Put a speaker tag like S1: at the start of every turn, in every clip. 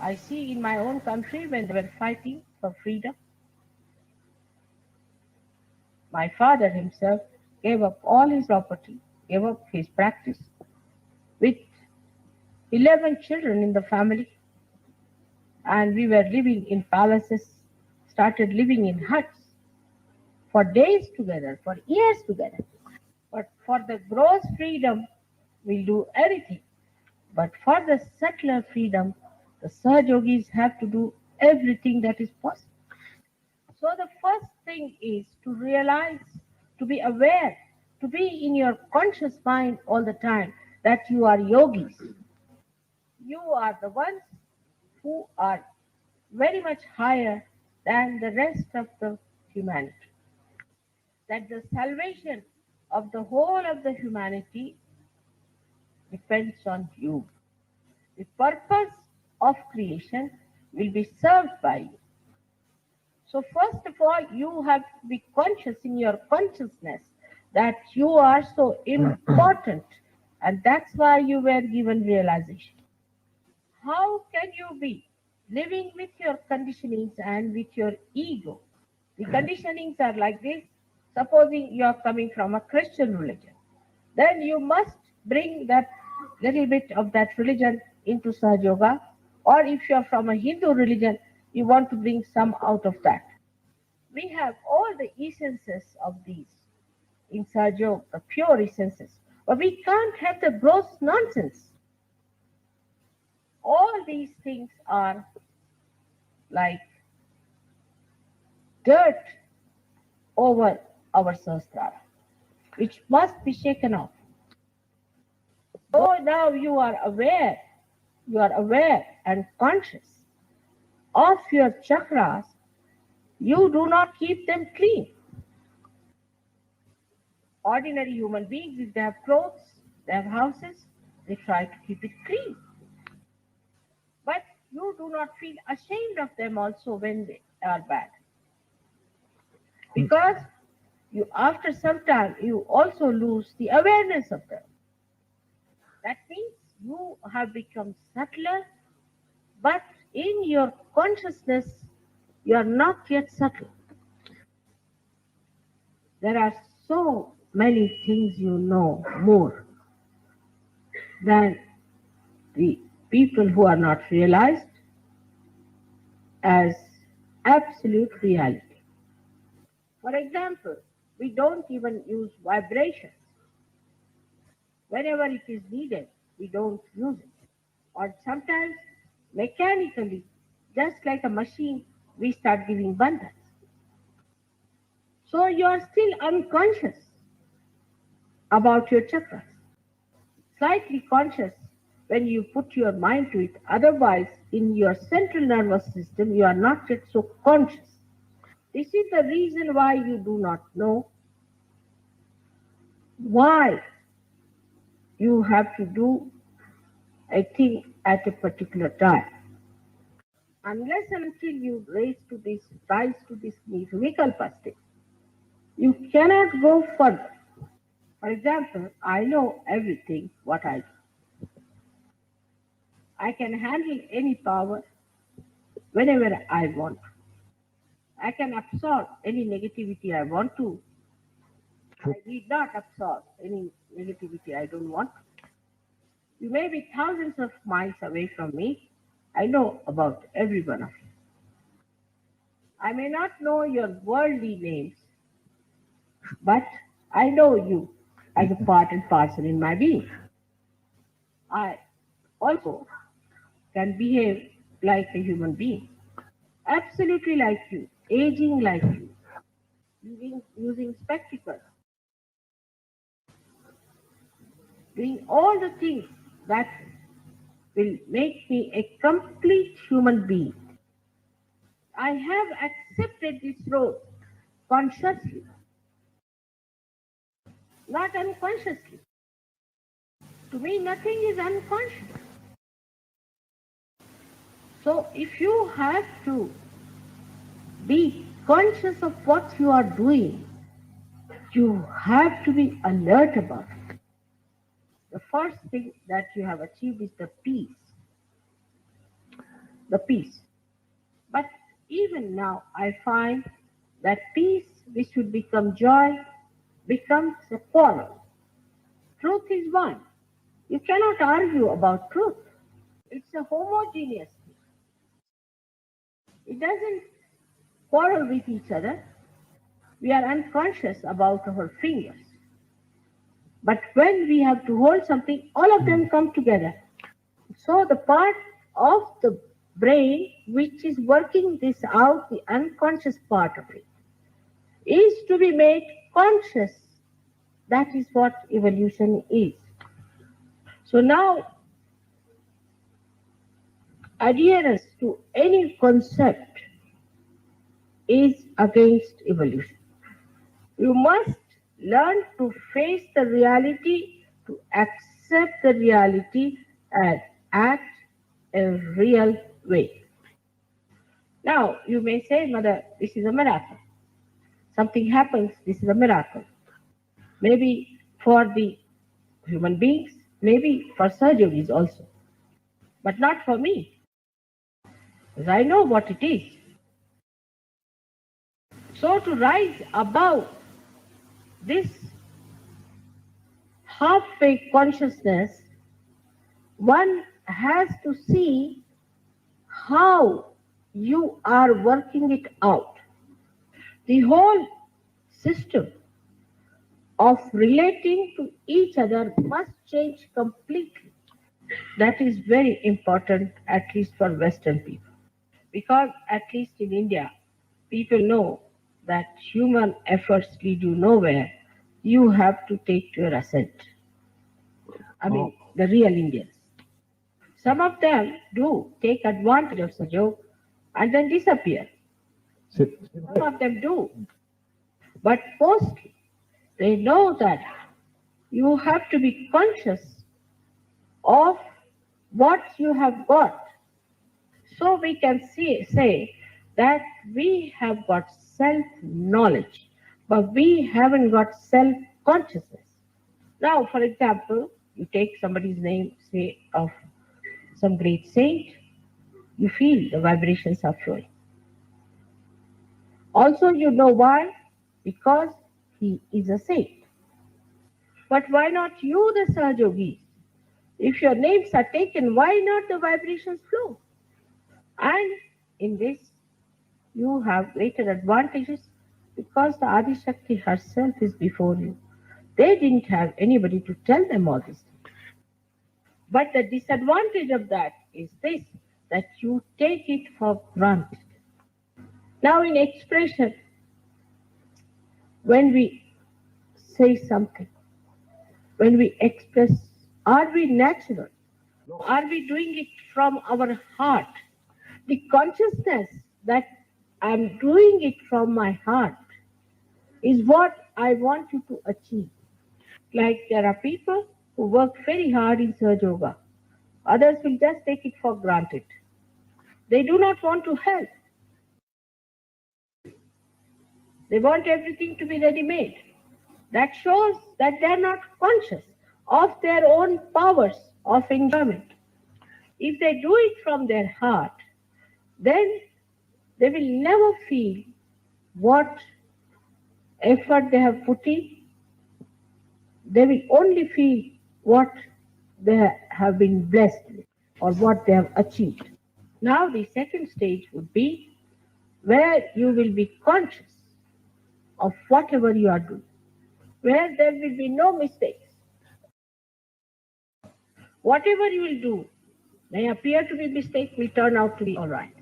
S1: I see in my own country when they were fighting for freedom, my father himself gave up all his property, gave up his practice with 11 children in the family, and we were living in palaces, started living in huts for days together, for years together. But for the gross freedom, we'll do anything. But for the subtler freedom, the Sahajogis have to do everything that is possible. So the first thing is to realize, to be aware, to be in your conscious mind all the time that you are yogis. You are the ones who are very much higher than the rest of the humanity. That the salvation of the whole of the humanity depends on you. The purpose of creation will be served by you. So first of all, you have to be conscious in your consciousness that you are so important, and that's why you were given realization. How can you be living with your conditionings and with your ego? The conditionings are like this. Supposing you are coming from a Christian religion, then you must bring that little bit of that religion into Sahaja Yoga. Or if you are from a Hindu religion, you want to bring some out of that. We have all the essences of these in Sahaja Yoga, the pure essences. But we can't have the gross nonsense. All these things are like dirt over our sahasrara, which must be shaken off. So now you are aware and conscious of your chakras, you do not keep them clean. Ordinary human beings, if they have clothes, they have houses, they try to keep it clean. But you do not feel ashamed of them also when they are bad. Because you, after some time, you also lose the awareness of them. That means you have become subtler, but in your consciousness, you are not yet subtle. There are so many things you know more than the people who are not realized as absolute reality. For example, we don't even use vibrations. Whenever it is needed, we don't use it. Or sometimes mechanically, just like a machine, we start giving bandhas. So you are still unconscious about your chakras. Slightly conscious when you put your mind to it. Otherwise, in your central nervous system, you are not yet so conscious. This is the reason why you do not know why you have to do a thing at a particular time. Unless and until you rise to this vikalpa state, you cannot go further. For example, I know everything what I do. I can handle any power whenever I want. I can absorb any negativity I want to. I need not absorb any negativity I don't want. You may be thousands of miles away from me. I know about every one of you. I may not know your worldly names, but I know you as a part and parcel in my being. I also can behave like a human being, absolutely like you, aging like you, using spectacles, doing all the things that will make me a complete human being. I have accepted this role consciously, not unconsciously. To me, nothing is unconscious. So if you have to be conscious of what you are doing, you have to be alert about it. The first thing that you have achieved is the peace. the peace. But even now, I find that peace, which should become joy, becomes a quarrel. Truth is one. You cannot argue about truth. It's a homogeneous thing. It doesn't quarrel with each other. We are unconscious about our fingers. But when we have to hold something, all of them come together. So the part of the brain which is working this out, the unconscious part of it, is to be made conscious. That is what evolution is. So now, adherence to any concept is against evolution. You must learn to face the reality, to accept the reality, and act a real way. Now, you may say, Mother, this is a miracle. Something happens, this is a miracle. Maybe for the human beings, maybe for surgeries also, but not for me, because I know what it is. So to rise above this halfway consciousness, one has to see how you are working it out. The whole system of relating to each other must change completely. That is very important, at least for Western people. Because at least in India, people know that human efforts lead you nowhere. You have to take to your ascent. I mean, the real Indians. Some of them do take advantage of Sahajya and then disappear. Some of them do. But mostly, they know that you have to be conscious of what you have got. So we can say that we have got self-knowledge, but we haven't got self-consciousness. Now, for example, you take somebody's name, say, of some great saint, you feel the vibrations are flowing. Also, you know why? Because he is a saint. But why not you, the Sahajogis? If your names are taken, why not the vibrations flow? And in this, you have greater advantages because the Adi Shakti herself is before you. They didn't have anybody to tell them all this. But the disadvantage of that is this, that you take it for granted. Now in expression, when we say something, when we express, are we natural? Are we doing it from our heart? The consciousness that I'm doing it from my heart is what I want you to achieve. Like there are people who work very hard in Sahaja Yoga. Others will just take it for granted. They do not want to help. They want everything to be ready-made. That shows that they are not conscious of their own powers of enjoyment. If they do it from their heart, then they will never feel what effort they have put in. They will only feel what they have been blessed with or what they have achieved. Now the second stage would be where you will be conscious of whatever you are doing, where there will be no mistakes. Whatever you will do may appear to be mistake, will turn out to be all right.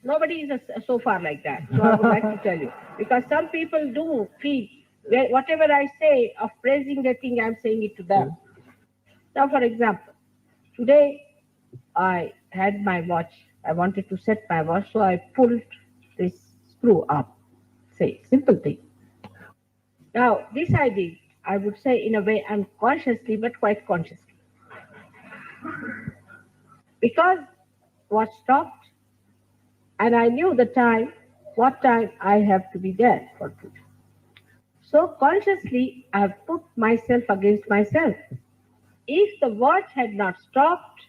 S1: Nobody is so far like that. So I would like to tell you. Because some people do feel whatever I say of praising the thing, I'm saying it to them. Now, for example, today I had my watch. I wanted to set my watch, so I pulled this screw up. Say, simple thing. Now, this I did, I would say in a way unconsciously, but quite consciously. Because watch stopped, and I knew the time, what time I have to be there for food. So consciously, I have put myself against myself. If the watch had not stopped,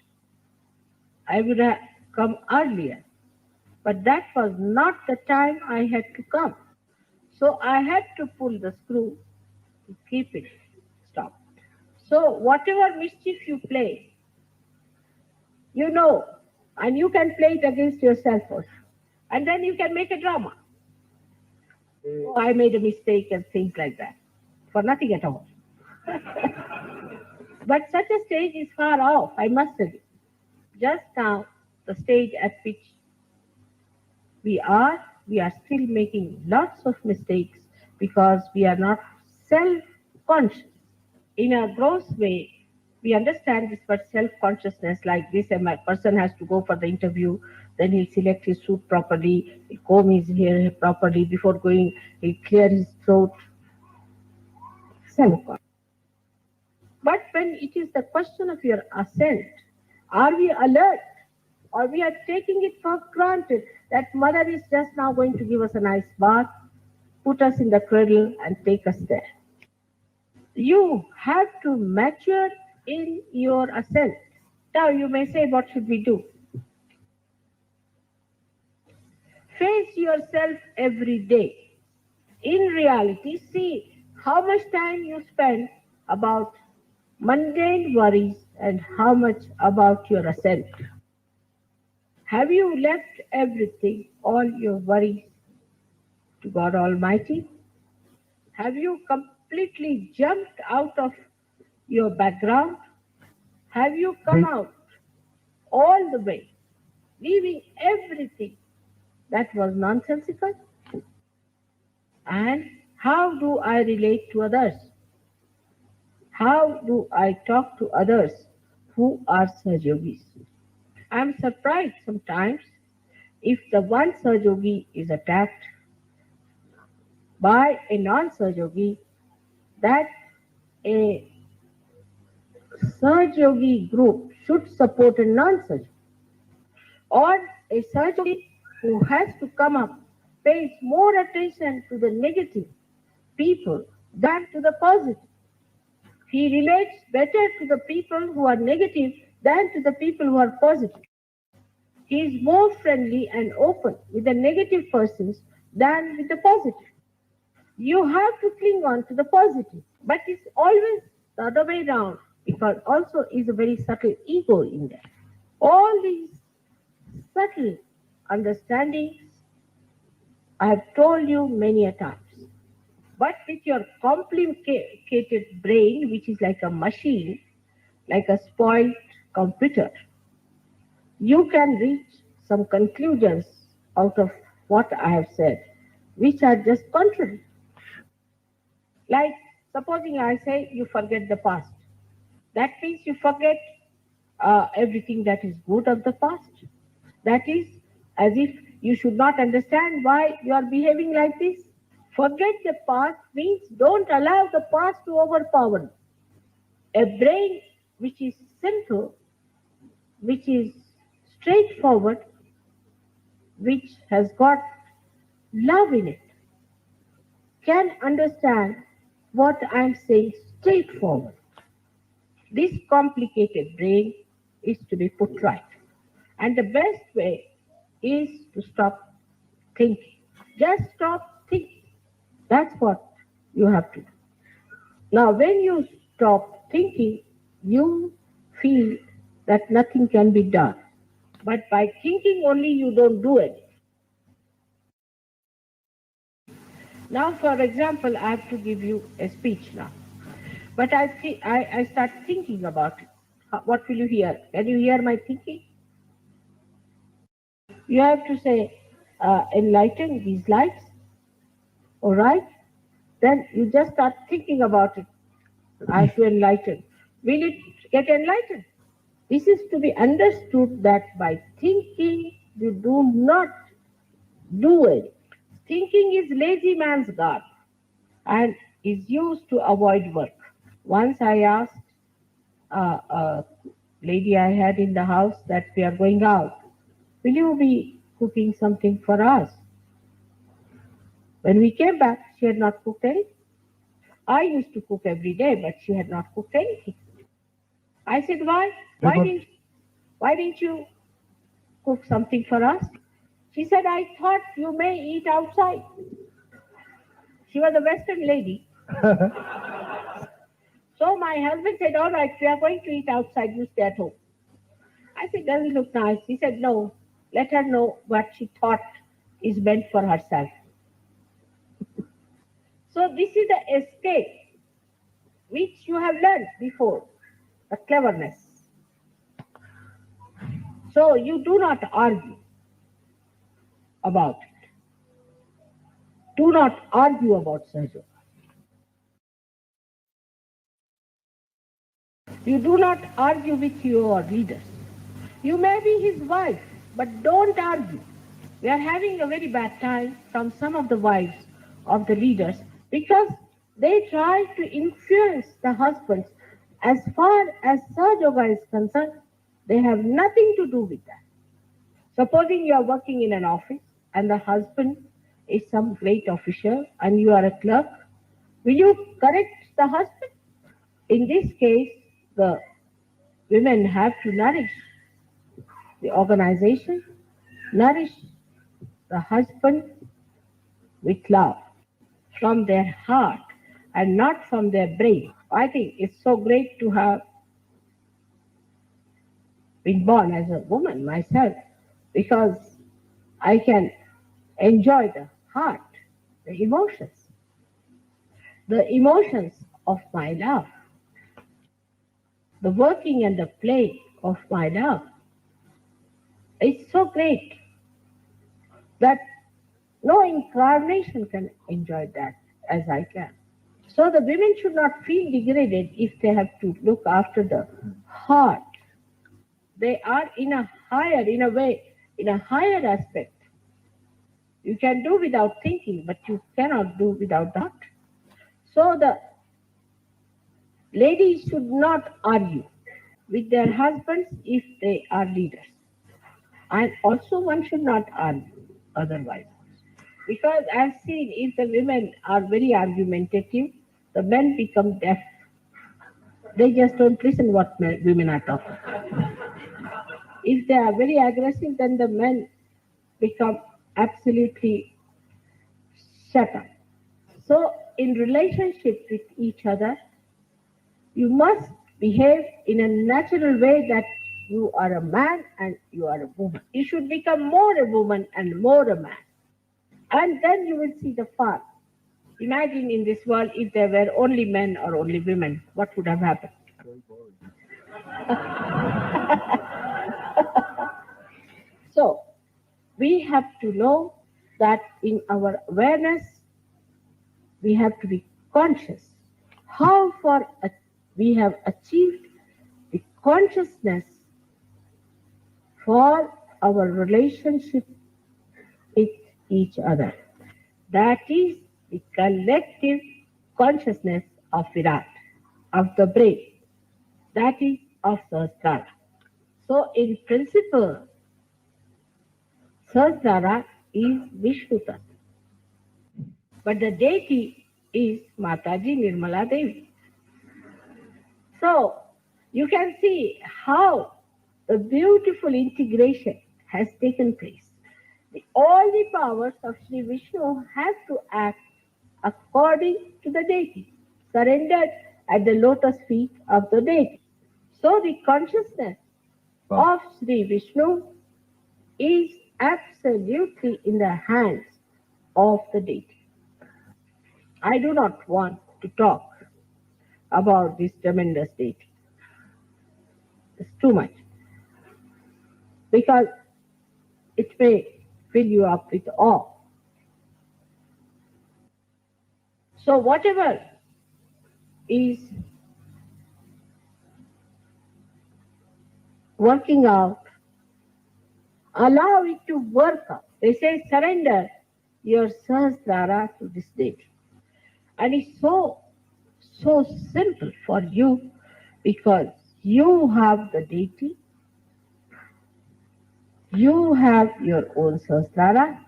S1: I would have come earlier. But that was not the time I had to come. So I had to pull the screw to keep it stopped. So whatever mischief you play, you know, and you can play it against yourself also. And then you can make a drama. Oh, I made a mistake and things like that. For nothing at all. But such a stage is far off, I must tell you. Just now, the stage at which we are still making lots of mistakes because we are not self-conscious. In a gross way, we understand this word self-consciousness like this, and my person has to go for the interview, then he'll select his suit properly, he'll comb his hair properly, before going, he'll clear his throat. Self-conscious. But when it is the question of your ascent, are we alert? Or we are taking it for granted that mother is just now going to give us a nice bath, put us in the cradle, and take us there. You have to mature in your ascent. Now you may say, what should we do? Face yourself every day. In reality, see how much time you spend about mundane worries and how much about your ascent. Have you left everything, all your worries, to God Almighty? Have you completely jumped out of your background? Have you come out all the way, leaving everything that was nonsensical? And how do I relate to others? How do I talk to others who are Sahajogis? I'm surprised sometimes if the one Sahajogi is attacked by a non-Sahajogi, that a Sahajogi group should support a non-Sahajogi. Or a Sahajogi who has to come up pays more attention to the negative people than to the positive. He relates better to the people who are negative than to the people who are positive. He is more friendly and open with the negative persons than with the positive. You have to cling on to the positive, but it's always the other way around because also is a very subtle ego in there. All these subtle understandings I have told you many a times. But with your complicated brain, which is like a machine, like a spoiled computer, you can reach some conclusions out of what I have said, which are just contrary. Like, supposing I say you forget the past. That means you forget everything that is good of the past. That is as if you should not understand why you are behaving like this. Forget the past means don't allow the past to overpower you. A brain which is simple, which is straightforward, which has got love in it, can understand what I'm saying straightforward. This complicated brain is to be put right. And the best way is to stop thinking. Just stop thinking. That's what you have to do. Now, when you stop thinking, you feel that nothing can be done. But by thinking only, you don't do it. Now, for example, I have to give you a speech now. But I start thinking about it. What will you hear? Can you hear my thinking? You have to say, enlighten these lights. All right? Then you just start thinking about it. I have to enlighten. Will it get enlightened? This is to be understood that by thinking, you do not do it. Thinking is lazy man's god and is used to avoid work. Once I asked a lady I had in the house that we are going out, will you be cooking something for us? When we came back, she had not cooked anything. I used to cook every day, but she had not cooked anything. I said, why? Why didn't you? cook something for us? She said, I thought you may eat outside. She was a Western lady. So my husband said, all right, we are going to eat outside, you stay at home. I said, does it look nice? He said, no, let her know what she thought is meant for herself. So this is the escape which you have learned before, the cleverness. So you do not argue about it. Do not argue about Sahajya. You do not argue with your leaders. You may be his wife, but don't argue. We are having a very bad time from some of the wives of the leaders because they try to influence the husbands. As far as Sahajya is concerned, they have nothing to do with that. Supposing you are working in an office and the husband is some great official and you are a clerk, will you correct the husband? In this case, the women have to nourish the organization, nourish the husband with love from their heart and not from their brain. I think it's so great to have been born as a woman myself because I can enjoy the heart, the emotions of my love, the working and the play of my love. It's so great that no incarnation can enjoy that as I can. So the women should not feel degraded if they have to look after the heart. They are in a higher aspect. You can do without thinking, but you cannot do without that. So the ladies should not argue with their husbands if they are leaders. And also one should not argue otherwise. Because I've seen if the women are very argumentative, the men become deaf. They just don't listen what women are talking. If they are very aggressive, then the men become absolutely shut up. So in relationship with each other, you must behave in a natural way that you are a man and you are a woman. You should become more a woman and more a man. And then you will see the fun. Imagine in this world if there were only men or only women, what would have happened? So we have to know that in our awareness, we have to be conscious how far we have achieved the consciousness for our relationship with each other. That is the collective consciousness of Virat, of the brain. That is of Sahasrara. So in principle, Sahasrara is Vishnu Tattva. But the deity is Mataji Nirmala Devi. So you can see how the beautiful integration has taken place. All the powers of Sri Vishnu have to act according to the deity, surrendered at the lotus feet of the deity. So the consciousness of Sri Vishnu is absolutely in the hands of the deity. I do not want to talk about this tremendous deity. It's too much. Because it may fill you up with awe. So whatever is working out, allow it to work out. They say surrender your Sahasrara to this deity. And it's so simple for you because you have the deity, you have your own Sahasrara,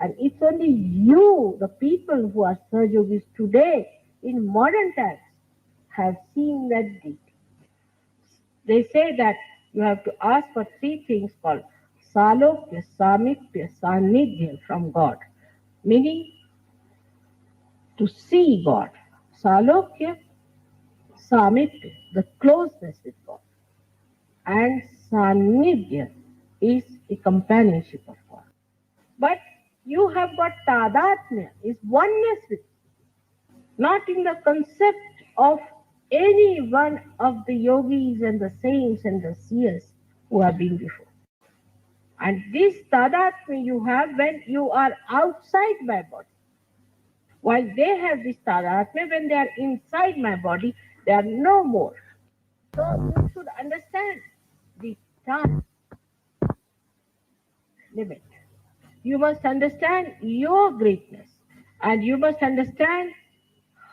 S1: and it's only you, the people who are Sahajogis today in modern times, have seen that deity. They say that you have to ask for three things called Salokya, Samipya, Sanidhya from God, meaning to see God. Salokya, Samipya, the closeness with God. And Sanidhya is the companionship of God. But you have got Tadatmya, is oneness with, not in the concept of any one of the yogis and the saints and the seers who have been before. And this Tadatmya you have when you are outside my body. While they have this Tadatmya, when they are inside my body, they are no more. So you should understand the time limit. You must understand your greatness, and you must understand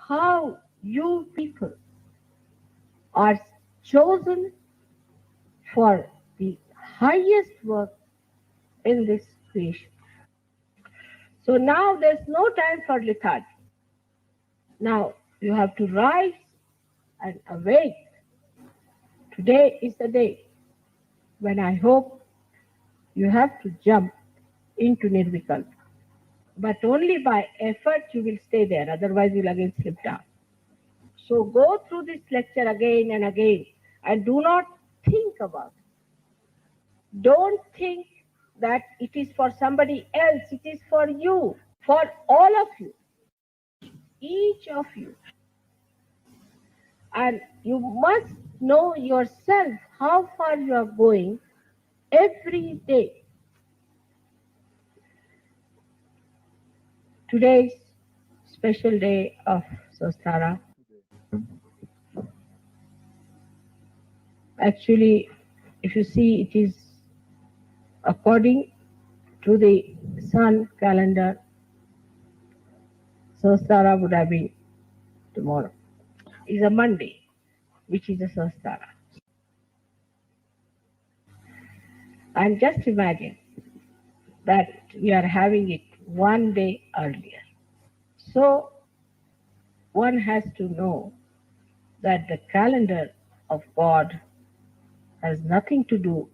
S1: how you people are chosen for the highest work in this creation. So now there's no time for lethargy. Now you have to rise and awake. Today is the day when I hope you have to jump into Nirvikalpa. But only by effort you will stay there, otherwise you'll again slip down. So go through this lecture again and again and do not think about it. Don't think that it is for somebody else, it is for you, for all of you, each of you. And you must know yourself how far you are going every day. Today's special day of Sastara. Actually, if you see, it is according to the sun calendar, Sastara would have been tomorrow. It's a Monday, which is a Sastara. And just imagine that we are having it one day earlier. So one has to know that the calendar of God has nothing to do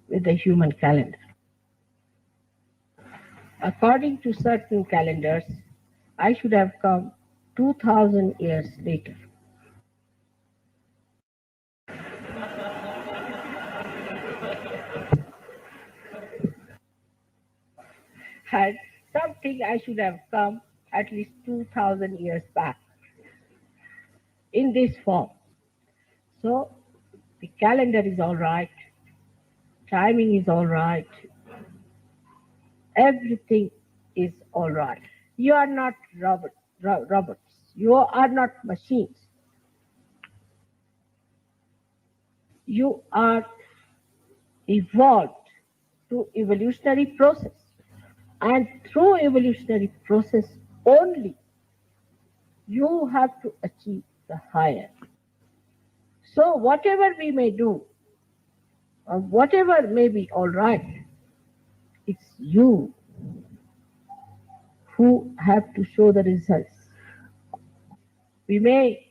S1: with the human calendar. According to certain calendars, I should have come 2000 years later. And something I should have come at least 2000 years back in this form. So the calendar is all right, timing is all right, everything is all right. You are not robots. You are not machines. You are evolved through evolutionary process. And through evolutionary process only, you have to achieve the higher. So whatever we may do, or whatever may be all right, it's you who have to show the results. We may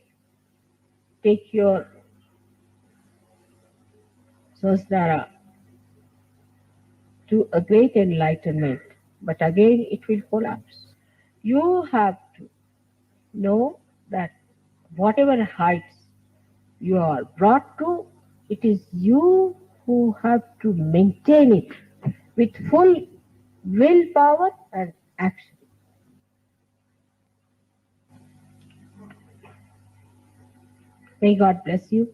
S1: take your Sahasrara to a great enlightenment, but again it will collapse. You have to know that whatever heights you are brought to, it is you who have to maintain it with full willpower and action. May God bless you.